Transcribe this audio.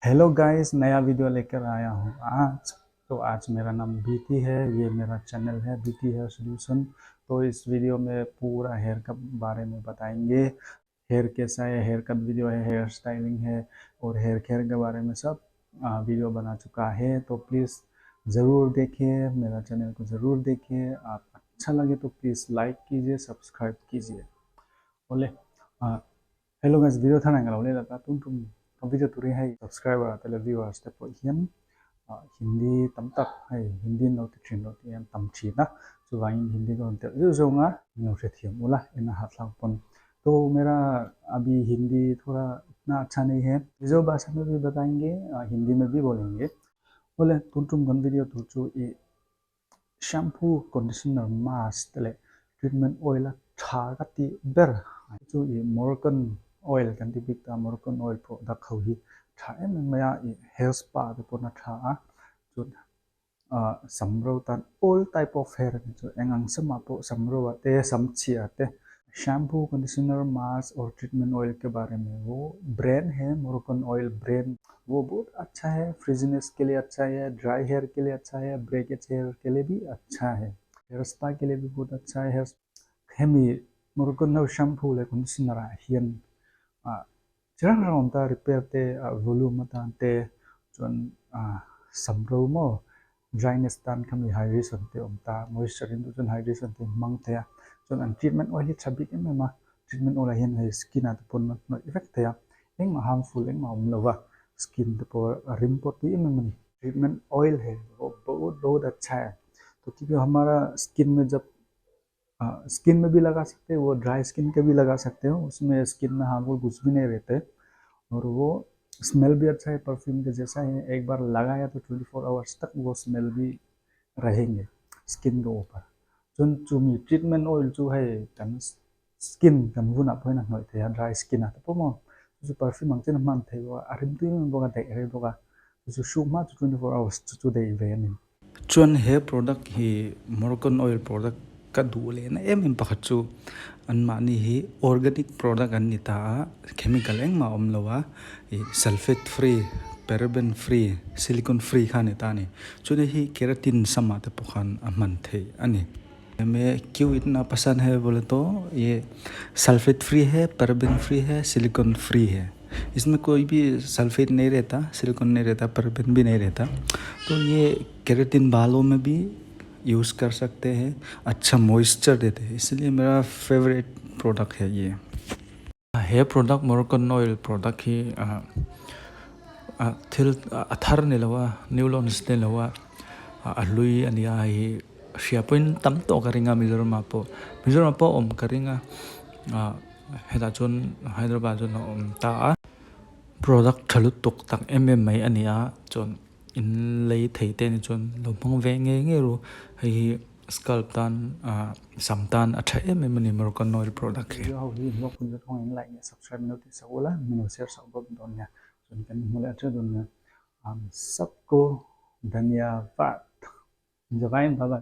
Hello guys, नया video लेकर आया हूँ आज। तो आज मेरा नाम बीटी है, ये मेरा चैनल है बीटी हेयर सोल्यूशन। तो इस वीडियो में पूरा हेयर का बारे में बताएंगे। हेयर कैसा है, हेयर कट वीडियो है, हेयर स्टाइलिंग है और हेयर केयर के बारे में सब वीडियो बना चुका है। तो प्लीज़ ज़रूर देखिए, मेरा चैनल को ज़रूर देखिए। आप अच्छा लगे तो प्लीज़ लाइक कीजिए, सब्सक्राइब कीजिए। बोले hello guys, video thana ngalo le la tum tum video turi hai subscriber atale viewers te po hiam hindi tam tak hai hindi no te thin no te am tam chi na so vain hindi ko te zo nga no se thiam ula ina hat lang pon तो मेरा अभी हिंदी थोड़ा इतना अच्छा नहीं है, जो भाषा में भी बताएंगे हिंदी में भी बोलेंगे। बोले तुम गन वीडियो तुझो ये शैम्पू कंडीशनर मास्क तले ट्रीटमेंट ऑयल था गति बर जो ये Moroccan oil kan ti big ta moroccan oil product khau hi tha em maya hair spa te pona tha chu samro tan all type of hair chu engang sama po samro te samchi ate shampoo conditioner mask और treatment oil के बारे में वो brand है Moroccan oil brand. वो बहुत अच्छा है, फ्रिजीनेस के लिए अच्छा है, ड्राई हेयर के लिए अच्छा है, ब्रेकेज हेयर के लिए भी अच्छा है, हेयर स्पा के लिए भी बहुत अच्छा है। हेयर हेमी मोरक्कन शैम्पू ले कंडीशनर हियन चिरां राउंड रिपेयर ते वॉल्यूम ते जोन समरो मो ड्राइनेस तान कमी हाइड्रेशन ते ओमता मॉइस्चर इन जोन हाइड्रेशन ते मंग थे जोन ट्रीटमेंट ऑयल छबी के में ट्रीटमेंट ऑयल हिन है स्किन आते पोन नो इफेक्ट थे एंग हार्मफुल एंग लवा स्किन ते पर रिम्पोर्ट भी में ट्रीटमेंट ऑयल है वो बहुत बहुत अच्छा है। तो क्योंकि हमारा स्किन में जब स्किन में भी लगा सकते हैं, वो ड्राई स्किन के भी लगा सकते हो, उसमें स्किन में हार्मफुल कुछ भी नहीं रहते और वो स्मेल भी अच्छा है, परफ्यूम के जैसा है। एक बार लगाया तो 24 आवर्स तक वो स्मेल भी रहेंगे स्किन के ऊपर। जोन चुमी ट्रीटमेंट ऑयल जो है कन स्किन कन वो ना पोना नोय थे ड्राई स्किन आता पोमो जो परफ्यूम अंगते मन थे वो अरिम तुई में बोगा दे रे बोगा जो शुमा 24 आवर्स जो दे वेन चुन हेयर प्रोडक्ट ही मोरक्कन ऑयल प्रोडक्ट का दूले ना एम पखचु अनमानी ही ऑर्गेनिक प्रोडक्ट अन्निता केमिकल एंग मा ओमलवा sulphate free paraben free silicone free खाने ताने चुने ही केराटिन समाते पुखान अमन थे अनि हमें क्यों इतना पसंद है बोले तो ये सल्फेट फ्री है, पैराबेन फ्री है, सिलिकॉन फ्री है। इसमें कोई भी सल्फेट नहीं रहता, सिलिकॉन नहीं रहता, पैराबेन भी नहीं रहता। तो ये केराटिन बालों में भी यूज़ कर सकते हैं, अच्छा मॉइस्चर देते हैं, इसलिए मेरा फेवरेट प्रोडक्ट है ये hair product Moroccan oil product ही थिल अथर ने लवा न्यूलॉन्स ने लवा अलुई अनिया ही शियापिन तम तो करेंगा मिजोरम आपो ओम करेंगा हेदा जोन हैदराबाद जोन ओम ता प्रोडक्ट थलु तुक तक एमएमआई अनिया जोन इन लई थेते ने जोन लोमंग वेंगे रो ही स्कल्प तान समतान अच्छा एमएम ने मोरक्कन ऑयल प्रोडक्ट है यो ही नो कुन जो इन लाइक सब्सक्राइब नोटिस सकोला मिनो शेयर सब दोन्या जोन kan mulai aja दोन्या सबको धन्यवाद। जवाइन बाबा